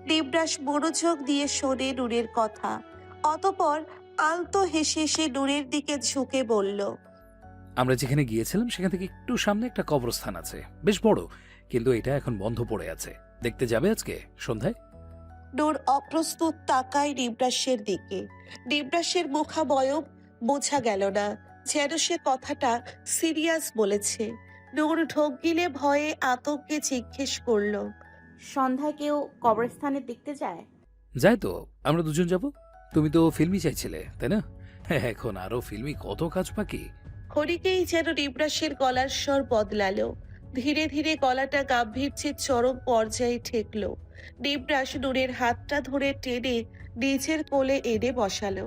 নিবরাস মনোযোগ দিয়ে শোনে নূরের কথা। অতপর আলতো হেসে সে নূরের দিকে ঝুঁকে বলল, আমরা যেখানে গিয়েছিলাম সেখান থেকে একটু সামনে একটা কবরস্থান আছে, বেশ বড়, কিন্তু এটা এখন বন্ধ পড়ে আছে। দেখতে যাবে আজকে সন্ধ্যায়? নূর অপ্রস্তুত তাকায় নিবরাসের দিকে। নিবরাসের মুখাবয়ব বোঝা গেল না, যেন সে কথাটা সিরিয়াস বলেছে। নূর ঢোক গিলে ভয়ে আতঙ্কে জিজ্ঞেস করল, সন্ধ্যায় কেউ কবরস্থানে দেখতে যায়? যাই তো, আমরা দুজন যাব। তুমি তো ফিল্মি চাইছিলে, তাই না? হ্যাঁ, এখন আরো ফিল্মি কত কাজ বাকি। ক্ষণিকেই যেন নিবরাসের গলার স্বর বদলালো। ধীরে ধীরে গলাটা গাম্ভীর্যের চরম পর্যায়ে ঠেকল। নিবরাস নূরের হাতটা ধরে টেনে নিজের কোলে এনে বসালো।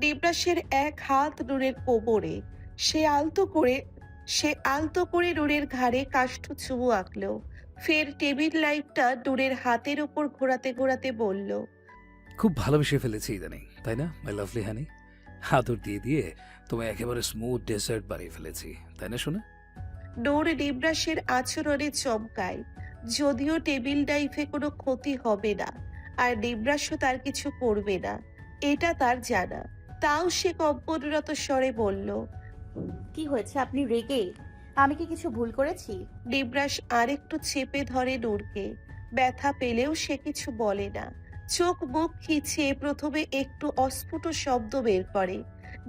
নিবরাসের এক হাত নূরের কোমরে। সে আলতো করে নূরের ঘাড়ে কাষ্ঠ চুমু আঁকলো। ফের টেবিল লাইটটা নূরের হাতের উপর ঘোরাতে ঘোরাতে বলল, খুব ভালোবেসে ফেলেছি ইদানিং, তাই না মাই লাভলি হানি? আদর দিয়ে দিয়ে তোমায় একেবারে স্মুথ ডেজার্ট বানিয়ে ফেলেছি, তাই না শোনা? নূর নিবরাসের আচরণে চমকায়। যদিও টেবিল নাইফে কোনো ক্ষতি হবে না, আর নিবরাসও তার কিছু করবে না, এটা তার জানা। তাও সে কম্পনরত স্বরে বলল, কি হয়েছে, আপনি রেগে? আমি কি কিছু ভুল করেছি? নিবরাস আরেকটু চেপে ধরে নূরকে। ব্যথা পেলেও সে কিছু বলে না। চোখ মুখ খিচিয়ে প্রথমে একটু অস্ফুট শব্দ বের করে।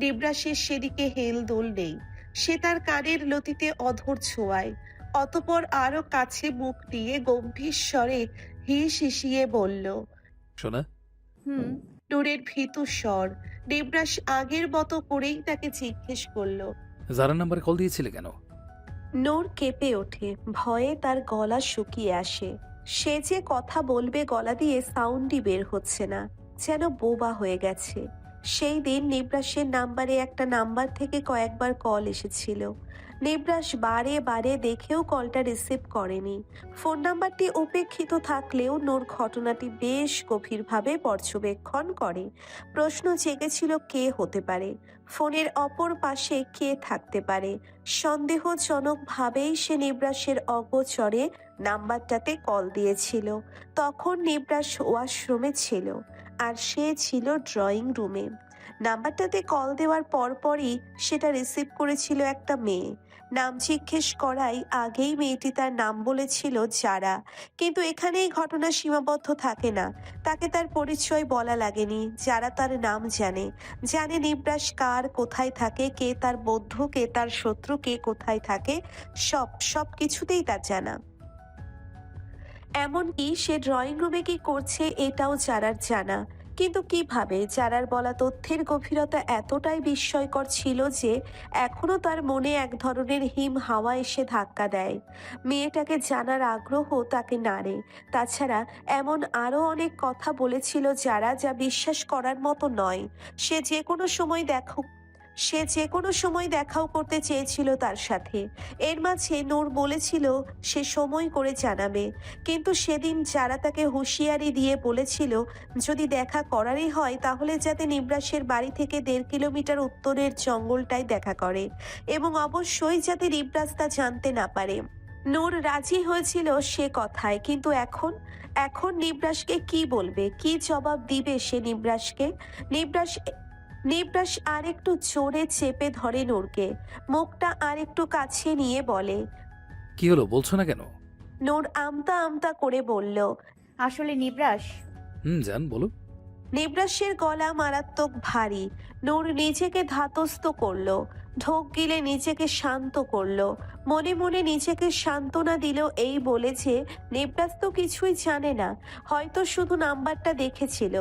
নিবরাসের সেদিকে হেলদোল নেই। সে তার কানের লতিতে অধর ছোঁয়ায়। অতপর আরো কাছে মুখ নিয়ে গম্ভীর স্বরে হিস হিসিয়ে বলল, শোনা, হুম। নূরের ভীতু স্বর। নিবরাস আগের মতো করেই তাকে জিজ্ঞেস করলো, যারা নাম্বারে কল দিয়েছিলে কেন? নূর কেঁপে ওঠে, ভয়ে তার গলা শুকিয়ে আসে। সে যে কথা বলবে গলা দিয়ে সাউন্ডই বের হচ্ছে না, যেন বোবা হয়ে গেছে। সেই দিন নিবরাসের নাম্বারে একটা নাম্বার থেকে কয়েকবার কল এসেছিল। নিবরাস বারে বারে দেখেও কলটা রিসিভ করেনি। ফোন নাম্বারটি উপেক্ষিত থাকলেও নূর ঘটনাটি বেশ গভীরভাবে পর্যবেক্ষণ করে। প্রশ্ন জেগেছিল কে হতে পারে, ফোনের অপর পাশে কে থাকতে পারে। সন্দেহজনকভাবেই সে নিবরাসের অগোচরে নাম্বারটাতে কল দিয়েছিল। তখন নিবরাস ওয়াশরুমে ছিল, আর সে ছিল ড্রয়িং রুমে। নাম্বারটাতে কল দেওয়ার পরপরই সেটা রিসিভ করেছিল একটা মেয়ে। নাম জিজ্ঞেস করাই আগেই মেয়েটি তার নাম বলেছিল যারা। কিন্তু এখানেই ঘটনা সীমাবদ্ধ থাকে না। তাকে তার পরিচয় বলা লাগেনি। যারা তার নাম জানে, জানে নিবরাস কার কোথায় থাকে, কে তার বন্ধু, কে তার শত্রু, কে কোথায় থাকে, সব কিছুতেই তার জানা। এমনকি সে ড্রয়িং রুমে কি করছে এটাও যারার জানা। কিন্তু কিভাবে? যারার বলা তথ্যের গভীরতা এতটাই বিস্ময়কর ছিল যে এখনো তার মনে এক ধরনের হিম হাওয়া এসে ধাক্কা দেয়। মেয়েটাকে জানার আগ্রহ তাকে নাড়ে। তাছাড়া এমন আরো অনেক কথা বলেছিল যারা, যা বিশ্বাস করার মতো নয়। সে যে কোনো সময় দেখো সে যে কোনো সময় দেখাও করতে চেয়েছিল তার সাথে। এর মাঝে নূর বলেছিল সে সময় করে জানাবে। কিন্তু সেদিন যারা তাকে হুঁশিয়ারি দিয়ে বলেছিল যদি দেখা করারই হয় তাহলে যাতে নিবরাসের বাড়ি থেকে 1.5 কিলোমিটার উত্তরের জঙ্গলটায় দেখা করে, এবং অবশ্যই যাতে নিবরাস তা জানতে না পারে। নূর রাজি হয়েছিল সে কথায়, কিন্তু এখন এখন নিবরাসকে কি বলবে, কি জবাব দিবে সে নিবরাসকে? নিবরাস নিবরাস আরেকটু জোরে চেপে ধরে নূরকে। মুখটা আরেকটু কাছে নিয়ে বলে, কি হলো, বলছো না কেন? নূর আমতা আমতা করে বলল, আসলে নিবরাস, জান বলো। নিবরাসের গলা মারাত্মক ভারী। নূর নিজেকে ধাতস্থ করলো, ঢোক গিলে নিজেকে শান্ত করলো। মনে মনে নিজেকে সান্ত্বনা দিল এই বলে যে নিবরাস তো কিছুই জানে না, হয়তো শুধু নাম্বারটা দেখেছিল।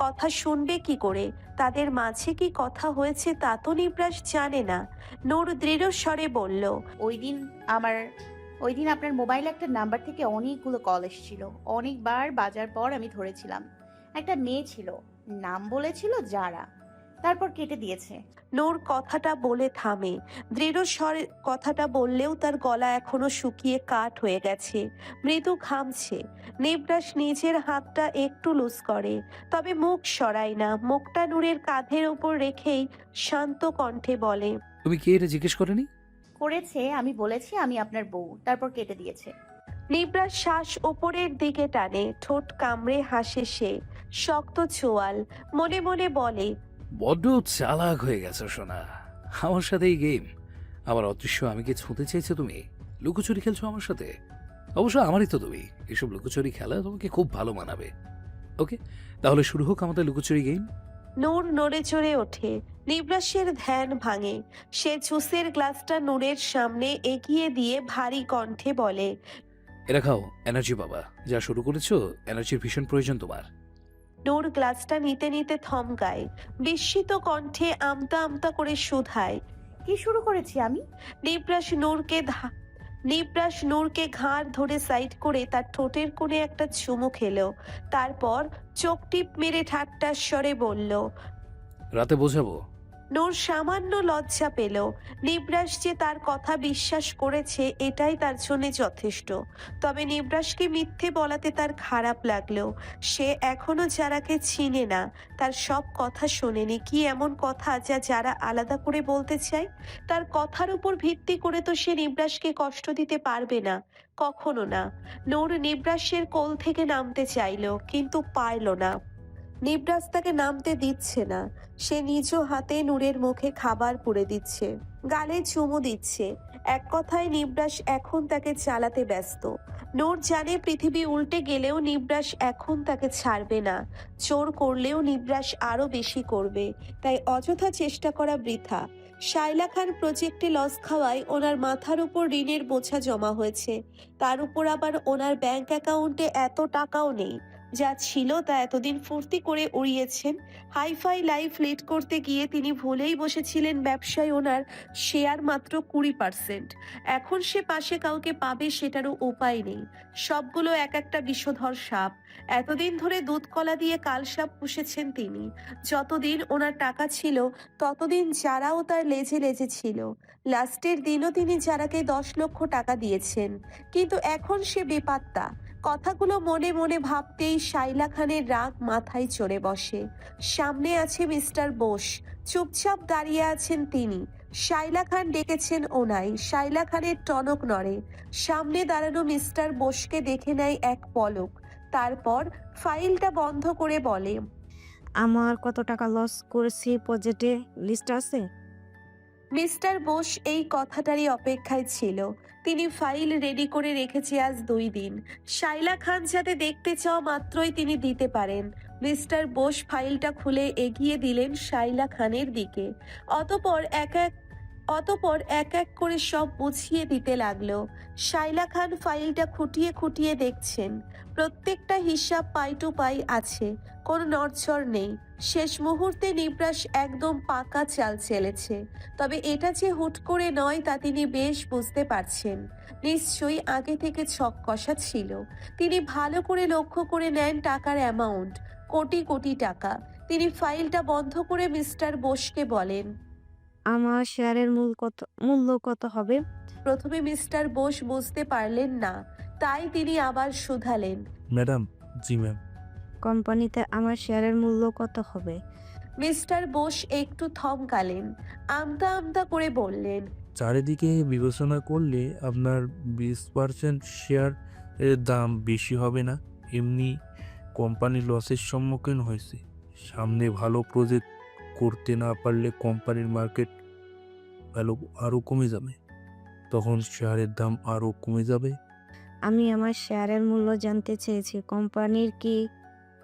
কথা শুনবে কি করে? তাদের মাঝে কি কথা হয়েছে তা তো নিবরাস জানে না। নূর দৃঢ় স্বরে বলল, ওই দিন আমার ওই দিন আপনার মোবাইলে একটা নাম্বার থেকে অনেকগুলো কল এসেছিল। অনেকবার বাজার পর আমি ধরেছিলাম। একটা মেয়ে ছিল, নাম বলেছিল যারা, তারপর কেটে দিয়েছে। নূর কথাটা বলে থামে। দৃঢ় স্বরে কথাটা বললেও তার গলা এখনো শুকিয়ে কাঠ হয়ে গেছে, মৃদু ঘামছে। নিবরাস নিজের হাতটা একটু লুজ করে, তবে মুখ সরায় না। মুখটা নূরের কাঁধের উপর রেখেই শান্ত কণ্ঠে বলে, তুমি কি এটা জিজ্ঞেস করেনি? করেছে, আমি বলেছি আমি আপনার বউ, তারপর কেটে দিয়েছে। নিবরাস শ্বাস ওপরের দিকে টানে, ঠোঁট কামড়ে হাসে সে, শক্ত চোয়াল। মনে মনে বলে, বড্ড চালাক হয়ে গেছো সোনা। আমার সাথে এই গেম, আমার অদৃশ্য আমিকে ছুঁতে চাইছো তুমি? লুকোচুরি খেলছো আমার সাথে? অবশ্য আমারই তো তুমি, এসব লুকোচুরি খেলা তোমাকে খুব ভালো মানাবে। ওকে, তাহলে শুরু হোক আমাদের লুকোচুরি গেম। নূর নড়ে চড়ে ওঠে। নিবরাসের ধ্যান ভাঙে। সে জুসের গ্লাসটা নূরের সামনে এগিয়ে দিয়ে ভারী কণ্ঠে বলে, এটা খাও, এনার্জি বাবা। যা শুরু করেছো, এনার্জির ভীষণ প্রয়োজন তোমার। নূর গ্লাসটা নিতে নিতে থমকায়, বিস্মিত কণ্ঠে আমতা আমতা করে শুধায়। কি শুরু করেছি আমি? নিবরাস নূরকে ঘাড় ধরে সাইড করে তার ঠোঁটের কোণে একটা চুমু খেলো। তারপর চোখ টিপ মেরে ঠাট্টার স্বরে বলল। রাতে বোঝাবো। নূর সামান্য লজ্জা পেল। নিবরাস যে তার কথা বিশ্বাস করেছে এটাই তার জন্য যথেষ্ট। তবে নিবরাসকে মিথ্যে বলাতে তার খারাপ লাগলো। সে এখনো যারাকে চিনে না, তার সব কথা শোনেনি। কি এমন কথা যা যারা আলাদা করে বলতে চায়? তার কথার উপর ভিত্তি করে তো সে নিবরাসকে কষ্ট দিতে পারবে না, কখনো না। নূর নিবরাসের কোল থেকে নামতে চাইলো, কিন্তু পারল না। নিবরাস তাকে নামতে দিচ্ছে না। সে নিজ হাতে নূরের মুখে খাবার পুরে দিচ্ছে, গালে চুমু দিচ্ছে। এক কথায় নিবরাস এখন তাকে চালাতে ব্যস্ত। নূর জানে পৃথিবী উল্টে গেলেও নিবরাস এখন তাকে ছাড়বে না। জোর করলেও নিবরাস আরো বেশি করবে। তাই অযথা চেষ্টা করা বৃথা। শায়লা খান প্রজেক্টে লস খাওয়ায় ওনার মাথার উপর ঋণের বোঝা জমা হয়েছে। তার উপর আবার ওনার ব্যাংক অ্যাকাউন্টে এত টাকাও নেই। যা ছিল তা এতদিন ফুর্তি করে উড়িয়েছেন। হাইফাই লাইফ লিড করতে গিয়ে তিনি ভুলেই বসেছিলেন ব্যবসায় ওনার শেয়ার মাত্র 20%। এখন সে পাশে কাউকে পাবে সেটারও উপায় নেই। সবগুলো এক একটা বিষধর সাপ। এতদিন ধরে দুধ কলা দিয়ে কাল সাপ পুষেছেন তিনি। যতদিন ওনার টাকা ছিল ততদিন যারাও তার লেজে লেজে ছিল। লাস্টের দিনও তিনি যারাকে 10 লক্ষ টাকা দিয়েছেন। কিন্তু এখন সে বেপাত্তা। কথাগুলো মনে মনে ভাবতেই শায়লা খানের রাগ মাথায় চড়ে বসে। সামনে আছে মিস্টার বোস, চুপচাপ দাঁড়িয়ে আছেন তিনি। শায়লা খান ডেকেছেন ওনাই। শায়লা খানের টনক নড়ে। সামনে দাঁড়ানো মিস্টার বোসকে দেখে নেয় এক পলক। তারপর ফাইলটা বন্ধ করে বলে, আমার কত টাকা লস করেছি প্রজেক্টে লিস্ট আছে? মিস্টার বোস এই কথাটারই অপেক্ষায় ছিল। তিনি ফাইল রেডি করে রেখেছে আজ 2 দিন। শায়লা খান যাতে দেখতে চাওয়া মাত্রই তিনি দিতে পারেন। মিস্টার বোস ফাইলটা খুলে এগিয়ে দিলেন শায়লা খানের দিকে। অতঃপর এক এক করে সব বুঝিয়ে দিতে লাগলো। শায়লা খান ফাইলটা খুঁটিয়ে খুঁটিয়ে দেখছেন। প্রত্যেকটা হিসাব পাই টু পাই আছে, কোনো নড়চড় নেই। শেষ মুহূর্তে নিবরাস একদম পাকা চাল চেলেছে। তবে এটা যে হুট করে নয় তা তিনি বেশ বুঝতে পারছেন। নিশ্চয়ই আগে থেকে ছক কষা ছিল। তিনি ভালো করে লক্ষ্য করে নেন টাকার অ্যামাউন্ট, কোটি কোটি টাকা। তিনি ফাইলটা বন্ধ করে মিস্টার বোসকে বলেন। আমার শেয়ারের মূল্য কত হবে? প্রথমে মিস্টার বোস বুঝতে পারলেন না, তাই তিনি আবার শুধালেন। ম্যাডাম, জি ম্যাম। কোম্পানিতে আমার শেয়ারের মূল্য কত হবে? মিস্টার বোস একটু থমকালেন, আমতা আমতা করে বললেন। চারিদিকে বিবেচনা করলে আপনার 20% শেয়ার এর দাম বেশি হবে না? এমনি কোম্পানি লসের সম্মুখীন হয়েছে। সামনে ভালো প্রজেক্ট করতে না পারলে কোম্পানির মার্কেট ভ্যালু আরও কমে যাবে। তখন শেয়ারের দাম আরও কমে যাবে। আমি আমার শেয়ারের মূল্য জানতে চেয়েছি, কোম্পানির কি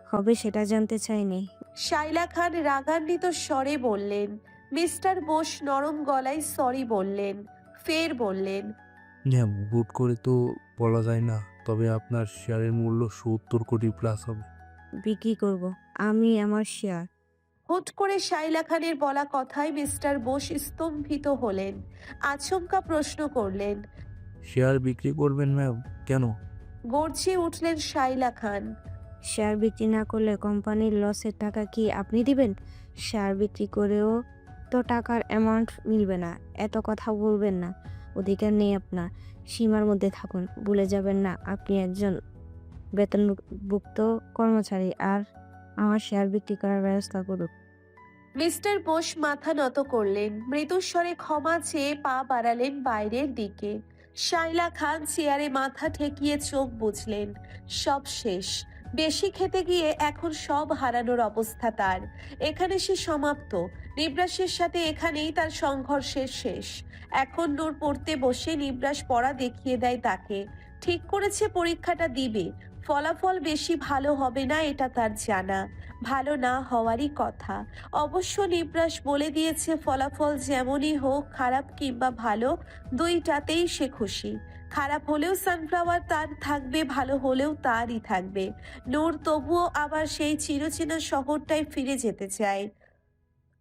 হবে সেটা জানতে চাইনি। শায়লা খান রাগান্বিত স্বরে বললেন। মিস্টার বোস নরম গলায় সরি বললেন। ফের বললেন। ম্যাম, হুট করে তো বলা যায় না, তবে আপনার শেয়ারের মূল্য 70 কোটি প্লাস হবে। বিক্রি করব আমি আমার শেয়ার। হুট করে শায়লা খানের বলা কথায় মিস্টার বোস স্তম্ভিত হলেন। আচমকা প্রশ্ন করলেন। শেয়ার বিক্রি করবেন ম্যাম? কেন? গর্জে উঠলেন শায়লা খান। শেয়ার বিক্রি না করলে কোম্পানির লসের টাকা কি আপনি দিবেন? শেয়ার বিক্রি করেও তো টাকার অ্যামাউন্ট মিলবে না। এত কথা বলবেন না, অধিকার নেই আপনার। সীমার মধ্যে থাকুন। ভুলে যাবেন না আপনি একজন বেতনভুক্ত কর্মচারী। আর আমার শেয়ার বিক্রি করার ব্যবস্থা করুন। মিস্টার বোস মাথা নত করলেন, মৃদুস্বরে ক্ষমা চেয়ে পা বাড়ালেন বাইরের দিকে। শাইলা খান চেয়ারে মাথা ঠেকিয়ে চোখ বুঝলেন। সব শেষ। বেশি খেতে গিয়ে এখন সব হারানোর অবস্থা তার। এখানে সে সমাপ্ত। নিবরাসের সাথে এখানেই তার সংঘর্ষের শেষ। এখন নূর পড়তে বসে নিবরাস পড়া দেখিয়ে দেয় তাকে। ঠিক করেছে পরীক্ষাটা দিবে। ফলাফল বেশি ভালো হবে না এটা তার জানা। ভালো না হওয়ারই কথা। অবশ্য নিবরাস বলে দিয়েছে ফলাফল যেমনই হোক, খারাপ কিংবা ভালো, দুইটাতেই সে খুশি। খারাপ হলেও সানফ্লাওয়ার তার থাকবে, ভালো হলেও তারই থাকবে। নূর তবুও আবার সেই চিরচেনা শহরটায় ফিরে যেতে চায়।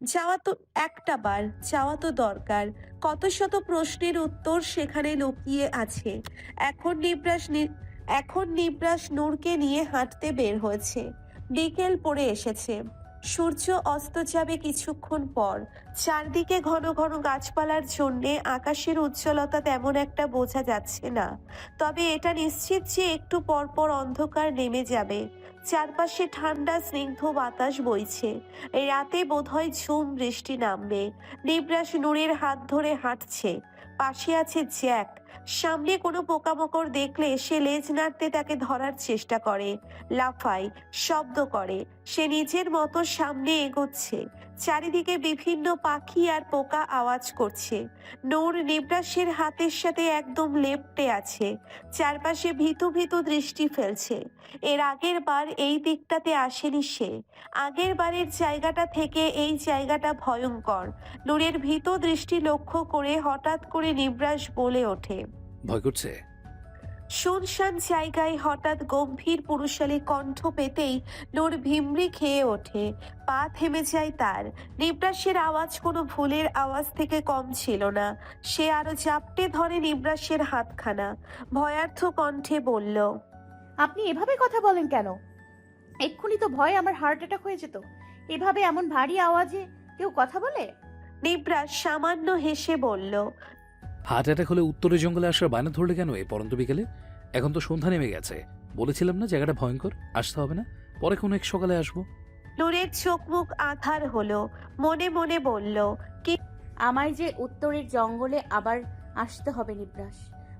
যাওয়া তো একটা বার, যাওয়া তো দরকার। কত শত প্রশ্নের উত্তর সেখানে লুকিয়ে আছে। এখন নিবরাস নূরকে নিয়ে হাঁটতে বের হয়েছে। বিকেল পড়ে এসেছে। সূর্য অস্ত যাবে কিছুক্ষণ পর। চারদিকে ঘন ঘন গাছপালার জন্যে আকাশের উজ্জ্বলতা তেমন একটা বোঝা যাচ্ছে না। তবে এটা নিশ্চিত যে একটু পর পর অন্ধকার নেমে যাবে। চারপাশে ঠান্ডা স্নিগ্ধ বাতাস বইছে। এই রাতে বোধহয় ঝুম বৃষ্টি নামবে। নিবরাস নূরের হাত ধরে হাঁটছে। পাশে আছে জ্যাক। সামনে কোনো পোকামাকড় দেখলে সে লেজ নাড়তে তাকে ধরার চেষ্টা করে, লাফায়, শব্দ করে। সে নিজের মতো সামনে এগোচ্ছে। চারিদিকে বিভিন্ন পাখি আর পোকা আওয়াজ করছে। নূর নিবরাসের হাতের সাথে একদম লেপ্টে আছে। চারপাশে ভীতু ভীতু দৃষ্টি ফেলছে। এর আগের বার এই দিকটাতে আসেনি সে। আগের বারের জায়গাটা থেকে এই জায়গাটা ভয়ঙ্কর। নূরের ভীত দৃষ্টি লক্ষ্য করে হঠাৎ করে নিবরাস বলে ওঠে। ভয় করছে? শুনশান জায়গায় হঠাৎ গম্ভীর পুরুষালী কণ্ঠ পেতেই নূর ভিমড়ি খেয়ে ওঠে। পা থেমে যায় তার। নিবরাসের আওয়াজ কোনো ভুলের আওয়াজ থেকে কম ছিল না। সে আরো জাপটে ধরে নিবরাসের হাতখানা। ভয়ার্থ কণ্ঠে বলল, আপনি এভাবে কথা বলেন কেন? এক্ষুনি তো ভয়ে আমার হার্ট অ্যাটাক হয়ে যেত। এভাবে এমন ভারী আওয়াজে কেউ কথা বলে? নিবরাস সামান্য হেসে বলল, হার্ট অ্যাটাক হলে উত্তরে জঙ্গলে আসার বায়না ধরলে কেন এই পরন্ত বিকেলে? এখন তো সন্ধ্যা নেমে গেছে। বলেছিলাম না জায়গাটা ভয়ঙ্কর, আসতে হবে না, পরে কোনো এক সকালে আসবো। নূরের চোখ মুখ আঁধার হলো। মনে মনে বলল, আমায় যে উত্তরের জঙ্গলে আবার আসতে হবে নিবরাস।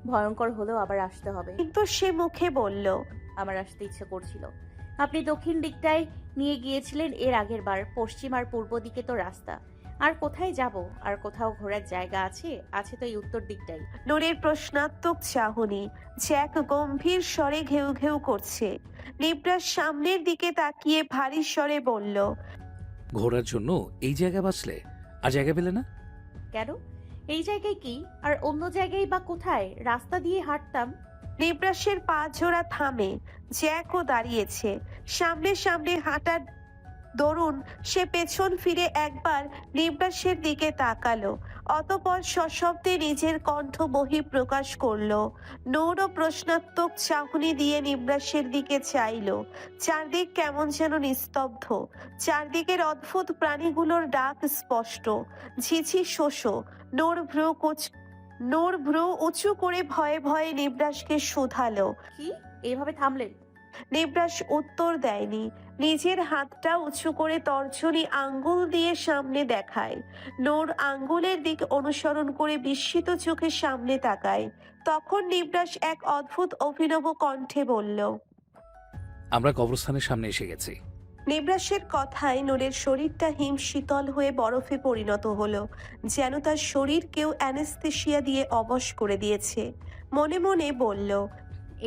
ভয়ঙ্কর হলেও আবার আসতে হবে। কিন্তু সে মুখে বলল, আমার আসতে ইচ্ছে করছিল। আপনি দক্ষিণ দিকটায় নিয়ে গিয়েছিলেন এর আগের বার। পশ্চিম আর পূর্ব দিকে তো রাস্তা। আর কোথায় যাব? আর কোথাও ঘোরার জায়গা আছে? আছে তো এই উত্তর দিকটাই। নূরের প্রশ্নাত্মক চাহনি। জ্যাক গম্ভীর স্বরে ঘেউ ঘেউ করছে। নিবরাস সামনের দিকে তাকিয়ে ভারী স্বরে বলল, ঘোরার জন্য এই জায়গা বাঁচলে আর জায়গা পেলে না? কেন? এই জায়গায় কি আর অন্য জায়গায় বা কোথায়? রাস্তা দিয়ে হাঁটতাম। নিবরাসের পা জোড়া থামে। জ্যাকও দাঁড়িয়েছে। সামনে সামনে হাঁটার দরুন সে পেছন ফিরে একবার নিবরাসের দিকে তাকালো। অতঃপর সশব্দে নিজের কণ্ঠ বহি প্রকাশ করলো। নূরও প্রশ্নাত্মক চাহনি দিয়ে নিবরাসের দিকে চাইল। চারদিক কেমন যেন নিস্তব্ধ। চারদিকের অদ্ভুত প্রাণীগুলোর ডাক স্পষ্ট। ঝিঝি শোষো। নূর ভ্রু উঁচু করে ভয়ে ভয়ে নিবরাসকে শুধালো। কি? এইভাবে থামলেন? নিবরাস উত্তর দেয়নি। নিজের হাতটা উঁচু করে তর্জনী আঙ্গুল দিয়ে সামনে দেখায়। নূর আঙ্গুলের দিক অনুসরণ করে বিস্মিত চোখে সামনে তাকায়। তখন নিবরাস এক অদ্ভুত অভিনব কণ্ঠে বলল, আমরা কবরস্থানের সামনে এসে গেছি। নিবরাসের কথায় নূরের শরীরটা হিম শীতল হয়ে বরফে পরিণত হলো। যেন তার শরীর কেউ অ্যানেস্থেশিয়া দিয়ে অবশ করে দিয়েছে। মনে মনে বলল,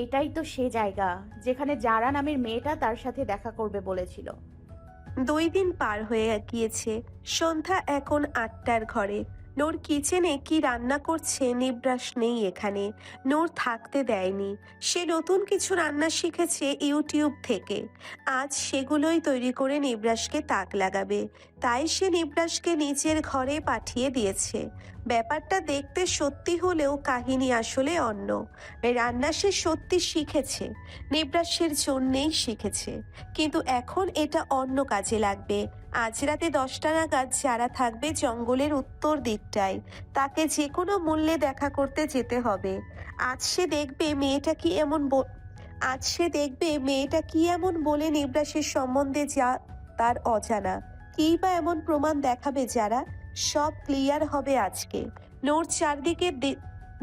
এটাই তো সে জায়গা যেখানে যারা নামের মেয়েটা তার সাথে দেখা করবে বলেছিল। 2 দিন পার হয়ে গিয়েছে। সন্ধ্যা এখন 8টার ঘরে। নূর কিচেনে কি রান্না করছে নিবরাস নেই এখানে। নূর থাকতে দেয়নি। সে নতুন কিছু রান্না শিখেছে ইউটিউব থেকে। আজ সেগুলোই তৈরি করে নিবরাসকে তাক লাগাবে। তাই সে নিবরাসকে নিচের ঘরে পাঠিয়ে দিয়েছে। ব্যাপারটা দেখতে সত্যি হলেও কাহিনী আসলে অন্য। রান্না সে সত্যি শিখেছে, নিবরাসের জন্যেই শিখেছে। কিন্তু এখন এটা অন্য কাজে লাগবে। আজ রাতে 10টা নাগাদ যারা থাকবে জঙ্গলের উত্তর দিকটায়, তাকে যে কোনো মূল্যে দেখা করতে যেতে হবে। আজ সে দেখবে মেয়েটা কি এমন বলে নিবরাসের সম্বন্ধে যা তার অজানা। কী বা এমন প্রমাণ দেখাবে যারা? সব ক্লিয়ার হবে আজকে। নূর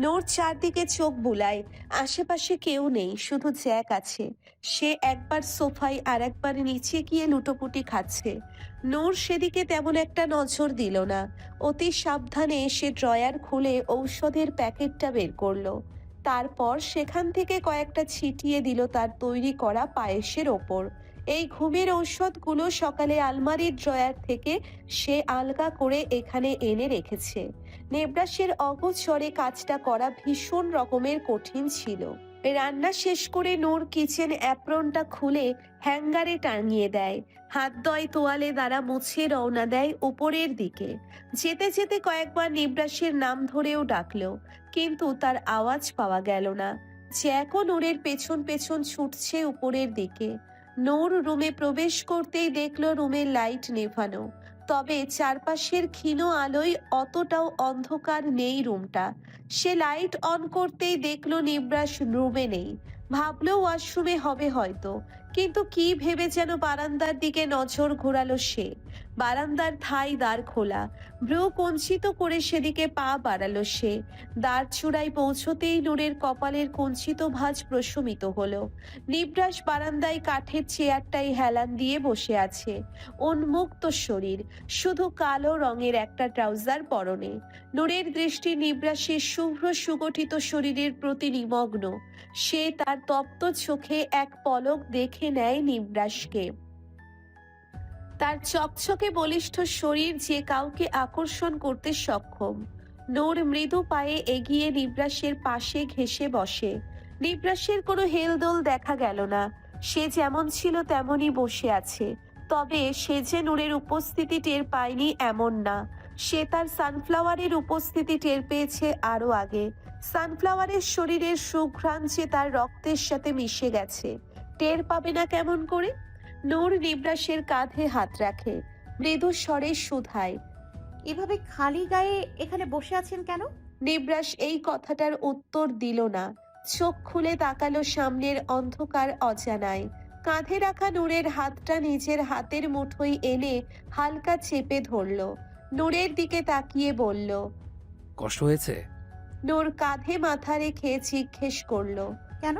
নূর চারদিকে চোখ বুলায়। আশেপাশে কেউ নেই, শুধু জ্যাক আছে। সে একবার সোফায় আর একবার নিচে গিয়ে লুটোপুটি খাচ্ছে। নূর সেদিকে তেমন একটা নজর দিল না। অতি সাবধানে সে ড্রয়ার খুলে ঔষধের প্যাকেটটা বের করলো। তারপর সেখান থেকে কয়েকটা ছিটিয়ে দিল তার তৈরি করা পায়েসের ওপর। এই ঘুমের ঔষধগুলো সকালে আলমারির ড্রয়ার থেকে সে আলগা করে এখানে এনে রেখেছে। নেবরাসের অগোচরে কাজটা করা ভীষণ রকমের কঠিন ছিল। রান্না শেষ করে নূর কিচেন অ্যাপ্রনটা খুলে হ্যাঙ্গারে টাঙিয়ে দেয়। হাত দয় তোয়ালে দ্বারা মুছে রওনা দেয় উপরের দিকে। যেতে যেতে কয়েকবার নিবরাসের নাম ধরেও ডাকলো, কিন্তু তার আওয়াজ পাওয়া গেল না। জ্যাকও নূরের পেছন পেছন ছুটছে উপরের দিকে। নূর রুমে প্রবেশ করতেই দেখলো রুমের লাইট নেভানো, তবে চারপাশের ক্ষীণ আলোয় অতটাও অন্ধকার নেই রুমটা। সে লাইট অন করতেই দেখলো নিবরাস রুমে নেই। ভাবলো ওয়াশরুমে হবে হয়তো, কিন্তু কি ভেবে যেন বারান্দার দিকে নজর ঘোরালো সে। বারান্দার ঠাই দ্বার খোলা। ভ্রু কুঞ্চিত করে সেদিকে পা বাড়ালো সে। দ্বার চূড়ায় পৌঁছতেই নূরের কপালের কুঞ্চিত ভাঁজ প্রশমিত হলো। নিবরাস বারান্দায় কাঠের চেয়ারটাই হেলান দিয়ে বসে আছে। উন্মুক্ত শরীর, শুধু কালো রঙের একটা ট্রাউজার পরনে। নূরের দৃষ্টি নিবরাসের শুভ্র সুগঠিত শরীরের প্রতি নিমগ্ন। সে তার তপ্ত চোখে এক পলক দেখে নেয় নিবরাসকে। তার চকচকে বলিষ্ঠ শরীর যে কাউকে আকর্ষণ করতে সক্ষম। নূর মৃদু পায়ে এগিয়ে নিবরাসের পাশে ঘেঁষে বসে। নিবরাসের কোনো হেলদোল দেখা গেল না। সে যেমন ছিল তেমনই বসে আছে। তবে সে যে নূরের উপস্থিতি টের পায়নি এমন না। সে তার সানফ্লাওয়ারের উপস্থিতি টের পেয়েছে আরো আগে। সানফ্লাওয়ারের শরীরের সুঘ্রাণ যে তার রক্তের সাথে মিশে গেছে, টের পাবে না কেমন করে? নূর নিবরাসের কাঁধে হাত রাখে, মৃদু স্বরে শুধায়, এভাবে খালি গায়ে এখানে বসে আছেন কেন? নিবরাস এই কথাটার উত্তর দিল না। চোখ খুলে তাকালো সামনের অন্ধকার অজানায়। কাঁধে রাখা নূরের হাতটা নিজের হাতের মুঠোয় এনে হালকা চেপে ধরল। নূরের দিকে তাকিয়ে বলল, কষ্ট হয়েছে? নূর কাঁধে মাথা রেখে জিজ্ঞেস করলো, কেন?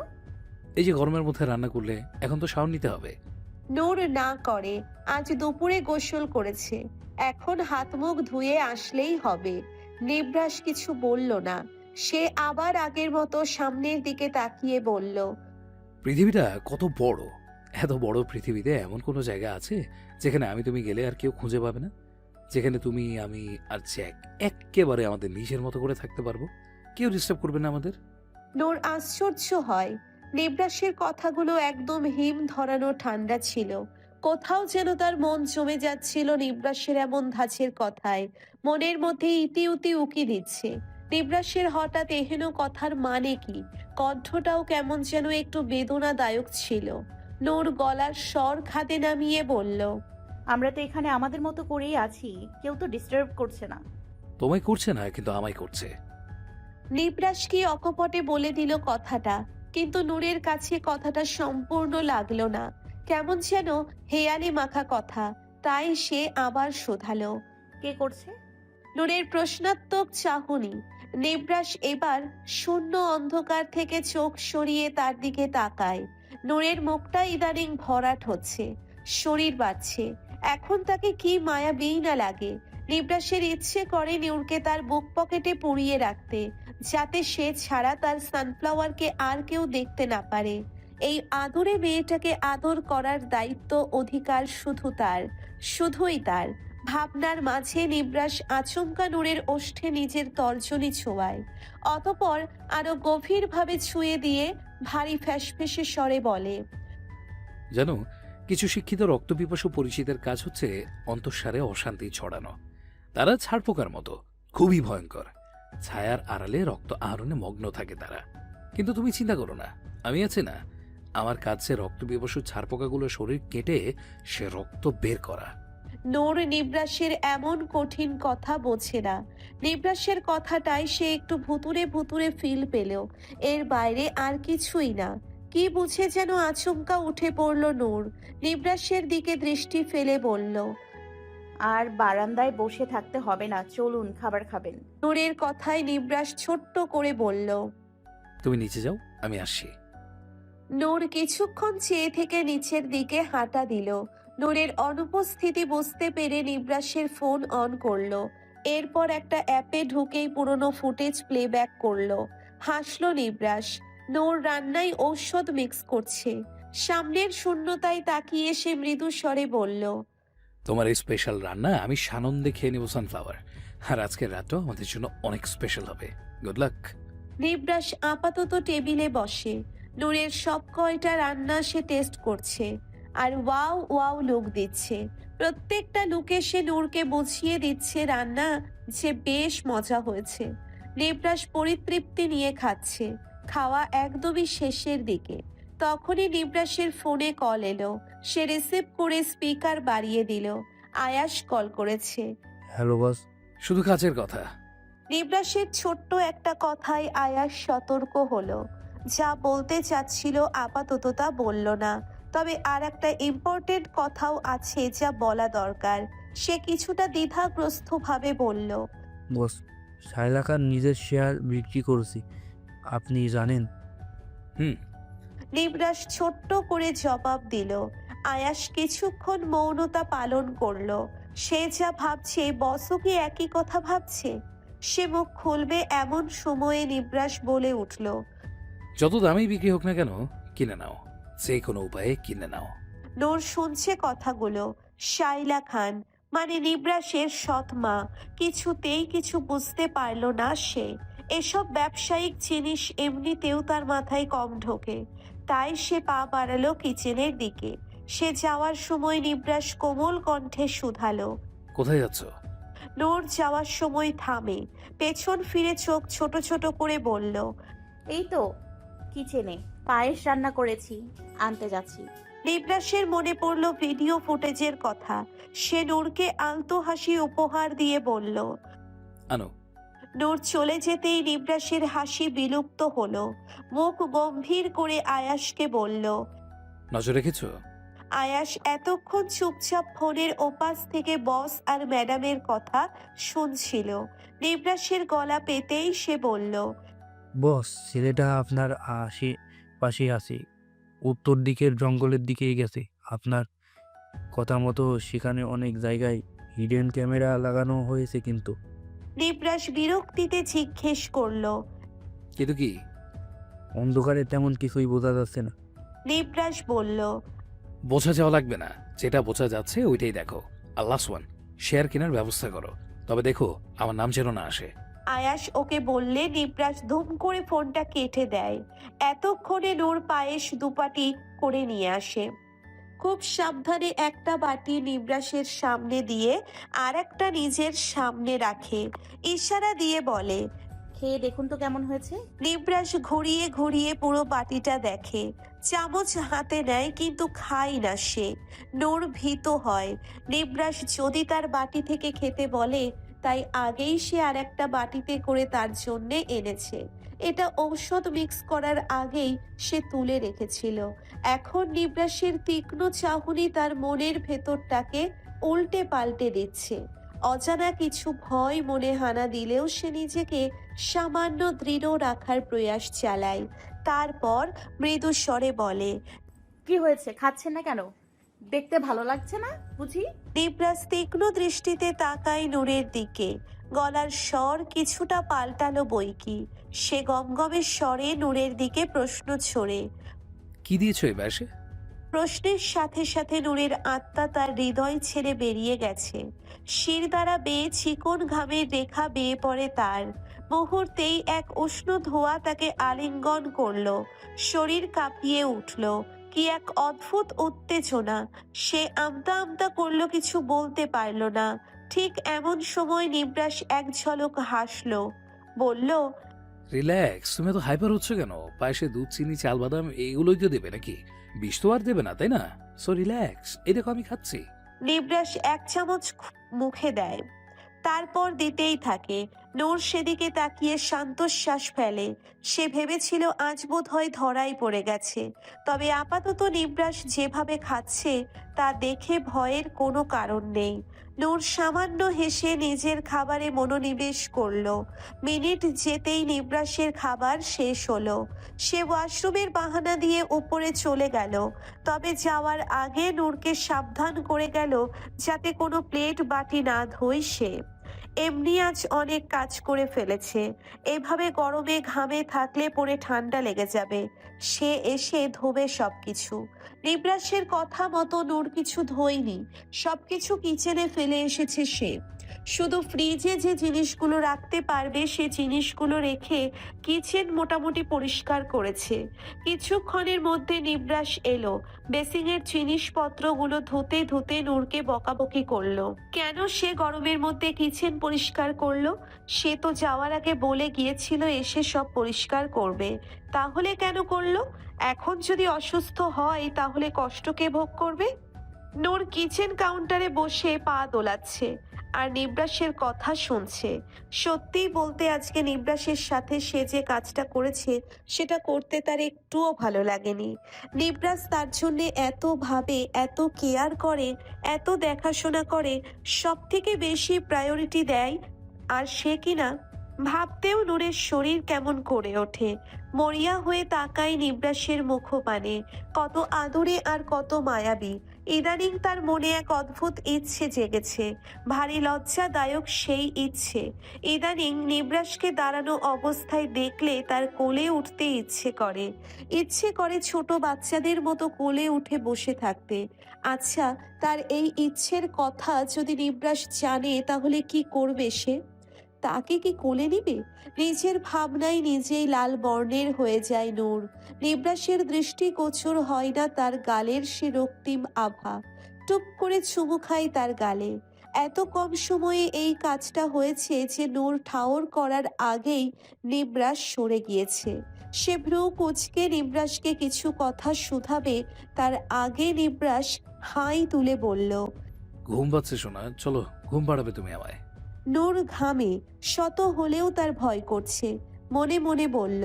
এই যে গরমের মধ্যে রান্না করলে, এখন তো শাওয়ার নিতে হবে। নূর না করে। আজ দুপুরে গোসল করেছে, এখন হাত মুখ ধুয়ে আসলেই হবে। নিবরাস কিছু বলল না। সে আবার আগের মতো সামনের দিকে তাকিয়ে বলল, পৃথিবীটা কত বড়! এত বড় পৃথিবীতে এমন কোনো জায়গা আছে যেখানে আমি তুমি গেলে আর কেউ খুঁজে পাবে না? যেখানে তুমি, আমি আর জ্যাক এক্কেবারে আমাদের নিজের মতো করে থাকতে পারবো, কেউ ডিস্টার্ব করবে না আমাদের। নূর আশ্চর্য হয়। নিবরাসের কথাগুলো একদম হিম ধরানো ঠান্ডা ছিল। কোথাও যেন তার মন জমে যাচ্ছিল নিবরাসের এমন ধাঁচের কথায়। মনের মধ্যে ইতি উতি উকি দিচ্ছে। নিবরাসের হঠাৎ এহেন কথার মানে কি? কণ্ঠটাও কেমন যেন একটু বেদনাদায়ক ছিল। নূর গলার স্বর খাদে নামিয়ে বলল, আমরা তো এখানে আমাদের মতো করেই আছি, কেউ তো ডিস্টার্ব করছে না। তোমায় করছে না, কিন্তু আমায় করছে। নিবরাস কি অকপটে বলে দিল কথাটা, কিন্তু নূরের কাছে কথাটা সম্পূর্ণ লাগলো না। কেমন যেন হেয়ালি মাখা কথা। তাই সে আবার শোধালো, কে করছে? নূরের প্রশ্নাত্মক চাহনি। নিবরাস এবার শূন্য অন্ধকার থেকে চোখ সরিয়ে তার দিকে তাকায়। নূরের মুখটা ইদানিং ভরাট হচ্ছে, শরীর বাড়ছে। এখন তাকে কি মায়াবী না লাগে। নিবরাসের ইচ্ছে করে নূরকে তার বুক পকেটে পুড়িয়ে রাখতে, যাতে সে ছাড়া তার সানফ্লাওয়ারকে আর কেউ দেখতে না পারে। এই আদরে মেয়েটাকে আদর করার দায়িত্ব অধিকার শুধু তার, শুধুই তার। ভাবনার মাঝে নিবরাস আচমকা নূরের ওষ্ঠে নিজের তর্জনী ছোঁয়ায়। অতপর আরো গভীরভাবে ছুঁয়ে দিয়ে ভারী ফ্যাসফেসে স্বরে বলে, জানো, কিছু শিক্ষিত রক্তপিপাসু পরিচিতের কাজ হচ্ছে অন্তঃসারে অশান্তি ছড়ানো। তারা ছাড়পোকার মতো, খুবই ভয়ঙ্কর। ছায়ার আড়ালে রক্ত আহরণে মগ্ন থাকে তারা। কিন্তু তুমি চিন্তা করো না, আমি আছি না। আমার কাজ যে রক্তপিপাসু ছাড়পোকাগুলো শরীর কেটে সে রক্ত বের করা। নূর নিবরাসের এমন কঠিন কথা বোঝে না। নিবরাসের কথাটাই সে একটু ভুতুরে ভুতুরে ফিল পেল, এর বাইরে আর কিছুই না। কি বুঝে যেন আচমকা উঠে পড়ল নূর। নিবরাসের দিকে দৃষ্টি ফেলে বলল, আর বারান্দায় বসে থাকতে হবে না, চলুন খাবার খাবেন। নূরের কথায় নিবরাস ছোট্ট করে বলল। তুমি নিচে যাও, আমি আসছি। নূর কিছুক্ষণ চেয়ে থেকে নিচের দিকে হাঁটা দিল। নূরের অনুপস্থিতি বুঝতে পেরে নিবরাসের ফোন অন করলো। এরপর একটা অ্যাপে ঢুকেই পুরনো ফুটেজ প্লেব্যাক করলো। হাসলো নিবরাস। নূর রান্নায় ঔষধ মিক্স করছে। সামনের শূন্যতায় তাকিয়ে সে মৃদু স্বরে বলল। তোমার এই স্পেশাল রান্না আমি সানন্দে খেয়ে নেব সানফ্লাওয়ার। আর আজকের রাতটাও আমাদের জন্য অনেক স্পেশাল হবে। Good luck. নিবরাস আপাতত টেবিলে বসে। নূরের সব কয়টা রান্না সে টেস্ট করছে আর ওয়াও ওয়াও লুক দিচ্ছে। প্রত্যেকটা লুকে সে নূরকে বুঝিয়ে দিচ্ছে রান্না যে বেশ মজা হয়েছে। নিবরাস পরিতৃপ্তি নিয়ে খাচ্ছে। খাওয়া একদমই শেষের দিকে। তখনই নিবরাসের ফোনে কল এলো। সে রিসিভ করে স্পিকার বাড়িয়ে দিল। আয়াশ কল করেছে। Hello boss. শুধু কাজের কথা। নিবরাসের ছোট্ট একটা কথায় আয়াশ সতর্ক হলো। যা বলতে চাচ্ছিল আপাতত তা বলল না। তবে আর একটা ইম্পর্টেন্ট কথাও আছে যা বলা দরকার। সে কিছুটা দ্বিধাগ্রস্ত ভাবে বলল। বস, শায়লাকার নিজের শেয়ার বিক্রি করেছি, আপনি জানেন? হুম। নিবরাস ছোট্ট করে জবাব দিল। আয়াশ কিছুক্ষণ মৌনতা পালন করলো। সে যা ভাবছে বসও কি একই কথা ভাবছে। সে মুখ খুলবে এমন সময়ে নিবরাস বলে উঠল। যত দামেই বিক্রি হোক না কেন, কিনে নাও। যে কোনো উপায়ে কিনে নাও। নূর শুনছে কথাগুলো। শাইলা খান মানে নিবরাসের সৎ মা। কিছুতেই কিছু বুঝতে পারল না সে। এসব ব্যবসায়িক জিনিস এমনিতেও তার মাথায় কম ঢোকে। তাই সে পা বাড়ালো কিচেনের দিকে। সে যাওয়ার সময় নিবরাস কোমল কণ্ঠে শুধালো। কোথায় যাচ্ছ? নূর যাওয়ার সময় থামে। পেছন ফিরে চোখ ছোট ছোট করে বলল। এই তো কিচেনে পায়েস রান্না করেছি, আনতে যাচ্ছি। নিবরাসের মনে পড়ল ভিডিও ফুটেজের কথা। সে নূরকে আলতো হাসি উপহার দিয়ে বলল। আনো। নূর চলে যেতেই নিবরাসের হাসি বিলুপ্ত হলো। মুখ গম্ভীর করে আয়াশকে বলল। নজর রেখেছো? আয়াশ এতক্ষণ চুপচাপ ফোনের ওপাশ থেকে বস আর ম্যাডামের কথা শুনছিল। নিবরাসের গলা পেতেই সে বলল। বস, ছেলেটা আপনার পাশে আছে, উত্তর দিকের জঙ্গলের দিকেই গেছে। আপনার কথা মতো সেখানে অনেক জায়গায় হিডেন ক্যামেরা লাগানো হয়েছে, কিন্তু নিবরাস বিরক্তিতে জিজ্ঞেস করলো। কিন্তু কি? অন্ধকারে তেমন কিছুই বোঝা যাচ্ছে না। নিবরাস বলল। বোঝা যাওয়া লাগবে না, যেটা বোঝা যাচ্ছে ওইটাই দেখো। আল্লাহ ওয়ান, শেয়ার কেনার ব্যবস্থা করো। তবে দেখো আমার নাম যেন না আসে। আয়াশ ওকে বললে নিবরাস ধুম করে ফোনটা কেটে দেয়। এতক্ষণে নূর পায়েস দুপাটি করে নিয়ে আসে। খুব সাবধানে একটা বাটি নিবরাসের সামনে দিয়ে আর একটা নিজের সামনে রাখে। ইশারা দিয়ে বলে। খেয়ে দেখুন তো কেমন হয়েছে। নিবরাস ঘুরিয়ে ঘুরিয়ে পুরো বাটিটা দেখে। চামচ হাতে নেয় কিন্তু খায় না সে। নূর ভীত হয়। নিবরাস যদি তার বাটি থেকে খেতে বলে, তাই আগেই সে আর একটা বাটিতে করে তার জন্যে এনেছে। এটা ঔষধ মিক্স করার আগেই সে তুলে রেখেছিল। এখন নিবরাসের তীক্ষ্ণ চাহনি তার মনের ভেতরটাকে উল্টে পাল্টে দিচ্ছে। অজানা কিছু ভয় মনে হানা দিলেও সে নিজেকে সামান্য দৃঢ় রাখার প্রয়াস চালায়। তারপর মৃদু স্বরে বলে। কি হয়েছে, খাচ্ছেন না কেন? দেখতে ভালো লাগছে না বুঝি? নিবরাস তীক্ষ্ণ দৃষ্টিতে তাকায় নূরের দিকে। গলার স্বর কিছুটা পাল্টালো বইকি। সে গমগমের স্বরে নূরের দিকে প্রশ্ন ছড়ে। কি দিয়েছো এই ব্যাসে? প্রশ্নের সাথে সাথে নূরের আত্মা তার হৃদয় ছেড়ে বেরিয়ে গেছে। শির দ্বারা বেয়ে চিকন ঘামের রেখা বেয়ে পড়ে তার। মুহূর্তেই এক উষ্ণ ধোঁয়া তাকে আলিঙ্গন করলো। শরীর কাঁপিয়ে উঠল। কি এক অদ্ভুত উত্তেজনা। সে আমতা আমতা করলো, কিছু বলতে পারল না। ঠিক এমন সময় নিবরাস এক ঝলক হাসলো। বলল। রিল্যাক্স, তুমি তো হাইপার হচ্ছ কেন? পায়েসে দুধ, চিনি, চাল, বাদাম এইগুলোই তো দেবে নাকি? বিষ তো আর দেবে না, তাই না? সো রিল্যাক্স, এই দেখো আমি খাচ্ছি। নিবরাস এক চামচ মুখে দেয়। তারপর দিতেই থাকে। নূর সেদিকে তাকিয়ে শান্তশ্বাস ফেলে। সে ভেবেছিল আজ বোধহয় ধরাই পড়ে গেছে, তবে আপাতত নিবরাস যেভাবে খাচ্ছে তা দেখে ভয়ের কোনো কারণ নেই। নূর সামান্য হেসে নিজের খাবারে মনোনিবেশ করলো। মিনিট যেতেই নিবরাসের খাবার শেষ হলো। সে ওয়াশরুমের বাহানা দিয়ে উপরে চলে গেল, তবে যাওয়ার আগে নূরকে সাবধান করে গেল যাতে কোনো প্লেট বাটি না ধোয় সে। এমনি আজ অনেক কাজ করে ফেলেছে, এভাবে গরমে ঘামে থাকলে পরে ঠান্ডা লেগে যাবে। সে এসে ধোবে সবকিছু। নিবরাসের কথা মতো নূর কিছু ধোয়নি, সবকিছু কিচেনে ফেলে এসেছে সে। শুধু ফ্রিজে যে জিনিসগুলো রাখতে পারবে সে জিনিসগুলো রেখে কিচেন মোটামুটি পরিষ্কার করেছে। কিছুক্ষণের মধ্যে নিবরাস এলো। বেসিংয়ের জিনিসপত্রগুলো ধুতে ধুতে নূরকে বকাবকি করলো। কেন সে গরমের মধ্যে কিচেন পরিষ্কার করলো? সে তো যাওয়ার আগে বলে গিয়েছিল এসে সব পরিষ্কার করবে, তাহলে কেন করলো? এখন যদি অসুস্থ হয় তাহলে কষ্ট কে ভোগ করবে? নূর কিচেন কাউন্টারে বসে পা দোলাচ্ছে আর নিবরাসের কথা শুনছে। সত্যিই বলতে আজকে নিবরাসের সাথে সে যে কাজটা করেছে সেটা করতে তার একটুও ভালো লাগেনি। নিবরাস তার জন্য এত ভাবে, এত কেয়ার করে, এত দেখাশোনা করে, সব থেকে বেশি প্রায়োরিটি দেয়, আর সে কিনা ভাবতেও নূরের শরীর কেমন করে ওঠে। মরিয়া হয়ে তাকায় নিবরাসের মুখপানে, কত আদরে আর কত মায়াবী। ইদানিং তার মনে এক অদ্ভুত ইচ্ছে জেগেছে, ভারী লজ্জাদায়ক সেই ইচ্ছে। ইদানিং নিবরাসকে দাঁড়ানো অবস্থায় দেখলে তার কোলে উঠতে ইচ্ছে করে। ইচ্ছে করে ছোট বাচ্চাদের মতো কোলে উঠে বসে থাকতে। আচ্ছা, তার এই ইচ্ছের কথা যদি নিবরাস জানে তাহলে কি করবে সে? তাকে কি কোলে নিবে? নিজের ভাবনায় নিজেই লাল বর্ণের হয়ে যায় নূর। নিবরাসের দৃষ্টিগোচর হয় না তার গালের সে রক্তিম আভা। টুপ করে চুমু খায় তার গালে। এত কম সময়ে এই কাজটা হয়েছে যে নূর ঠাওর করার আগেই নিবরাস সরে গিয়েছে। সে ভ্রু কুঁচকে নিবরাসকে কিছু কথা শুধাবে তার আগে নিবরাস হাই তুলে বলল, ঘুম পাচ্ছে শোনা, চলো ঘুম পাড়াবে তুমি আমায়। নূর ঘামে, শত হলেও তার ভয় করছে। মনে মনে বলল,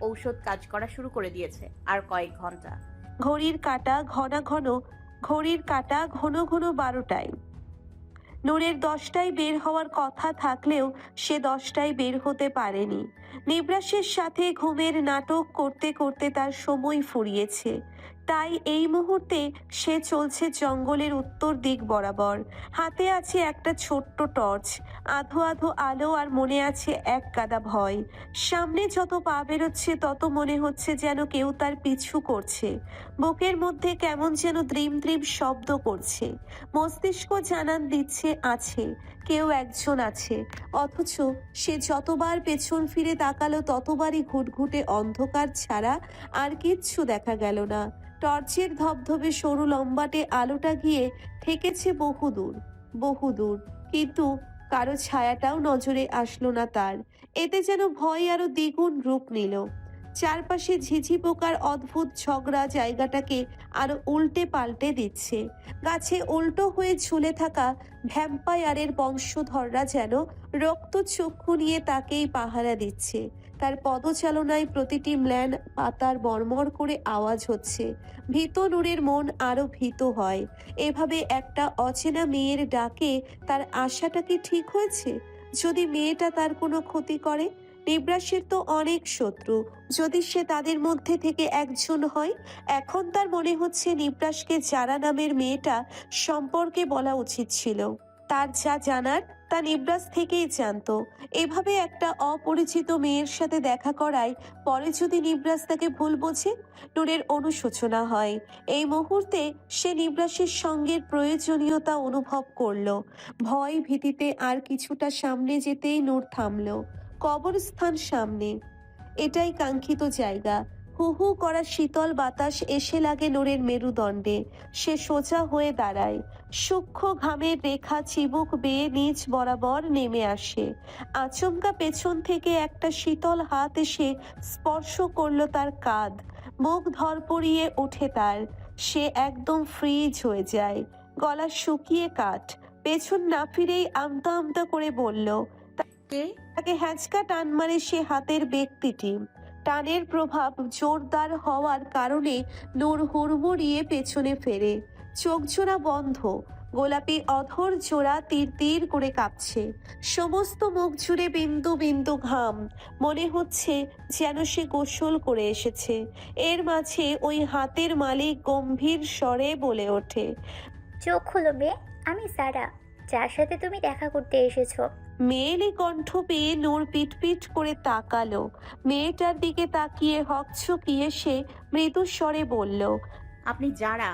ঔষধ কাজ করা শুরু করে দিয়েছে, আর কয়েক ঘন্টা। ঘড়ির কাঁটা ঘন ঘন 12টায়। নূরের 10টায় বের হওয়ার কথা থাকলেও সে 10টায় বের হতে পারেনি। নিবরাসের সাথে ঘুমের নাটক করতে করতে তার সময় ফুরিয়েছে। তাই এই মুহূর্তে সে চলছে জঙ্গলের উত্তর দিক বরাবর। হাতে আছে একটা ছোট্ট টর্চ, আধো আধো আলো, আর মনে আছে এক গাদা ভয়। সামনে যত পা বেরোচ্ছে তত মনে হচ্ছে যেন কেউ তার পিছু করছে। বুকের মধ্যে কেমন যেন দ্রিম দ্রিম শব্দ করছে। মস্তিষ্ক জানান দিচ্ছে আছে, কেউ একজন আছে। অথচ সে যতবার পেছন ফিরে তাকালো ততবারই ঘুটঘুটে অন্ধকার ছাড়া আর কিচ্ছু দেখা গেল না। টর্চের ধবধবে সরু লম্বাটে আলোটা গিয়ে ঠেকেছে বহুদূর, কিন্তু কারো ছায়াটাও নজরে আসলো না তার। এতে যেন ভয় আরো দ্বিগুণ রূপ নিল। চারপাশে ঝিঝি পোকার অদ্ভুত ঝগড়া জায়গাটাকে আরো উল্টে পাল্টে দিচ্ছে। গাছে উল্টো হয়ে ঝুলে থাকা ভ্যাম্পায়ারের বংশধররা যেন রক্ত চক্ষু নিয়ে তাকেই পাহারা দিচ্ছে। তার পদচালনায় প্রতিটি ম্লান পাতার মরমর করে আওয়াজ হচ্ছে। ভীত নূরের মন আরো ভীত হয়। এভাবে একটা অচেনা মেয়ের ডাকে তার আশাটা কি ঠিক হয়েছে? যদি মেয়েটা তার কোনো ক্ষতি করে? নিবরাসের তো অনেক শত্রু, যদি সে তাদের মধ্যে থেকে একজন হয়। এখন তার মনে হচ্ছে নিবরাসকে যারা নামের মেয়েটা সম্পর্কে বলা উচিত ছিল। তার যা জানার তা নিবরাস থেকেই জানতো। এভাবে একটা অপরিচিত মেয়ের সাথে দেখা করায় পরে যদি নিবরাস তাকে ভুল বোঝে, নূরের অনুশোচনা হয়। এই মুহূর্তে সে নিবরাসের সঙ্গের প্রয়োজনীয়তা অনুভব করলো। ভয় ভীতিতে আর কিছুটা সামনে যেতেই নূর থামলো। কবরস্থান সামনে, এটাই কাঙ্ক্ষিত জায়গা। হু হু করা শীতল বাতাস এসে লাগে নূরের মেরুদণ্ডে। সে সোজা হয়ে দাঁড়ায়। সূক্ষ্ম ঘামের রেখা চিবুক বেয়ে নিচ বরাবর নেমে আসে। আচমকা পেছন থেকে একটা শীতল হাত এসে স্পর্শ করলো তার কাঁধ। মুখ ধরপড়িয়ে ওঠে তার। সে একদম ফ্রিজ হয়ে যায়, গলা শুকিয়ে কাঠ। পেছন না ফিরেই আমতা আমতা করে বলল, কে? তাকে হ্যাঁচকা টান মারে সে হাতের ব্যক্তিটি। টানের প্রভাব জোরদার হওয়ার কারণে নূর হুড়মুড়িয়ে পেছনে ফেরে। চোখ জোড়া বন্ধ, গোলাপি অধর জোড়া তীর তীর করে কাঁপছে। সমস্ত মুখ জুড়ে বিন্দু বিন্দু ঘাম, মনে হচ্ছে যেন সে গোসল করে এসেছে। এর মাঝে ওই হাতের মালিক গম্ভীর স্বরে বলে ওঠে, চোখ খুলো মেয়ে, আমি সারা, যার সাথে তুমি দেখা করতে এসেছো। মেয়েলি কণ্ঠ পেয়ে নূর পিটপিট করে তাকালো। মেয়েটার দিকে তাকিয়ে হকচকিয়ে সে মৃদু স্বরে বলল, আপনি যারা?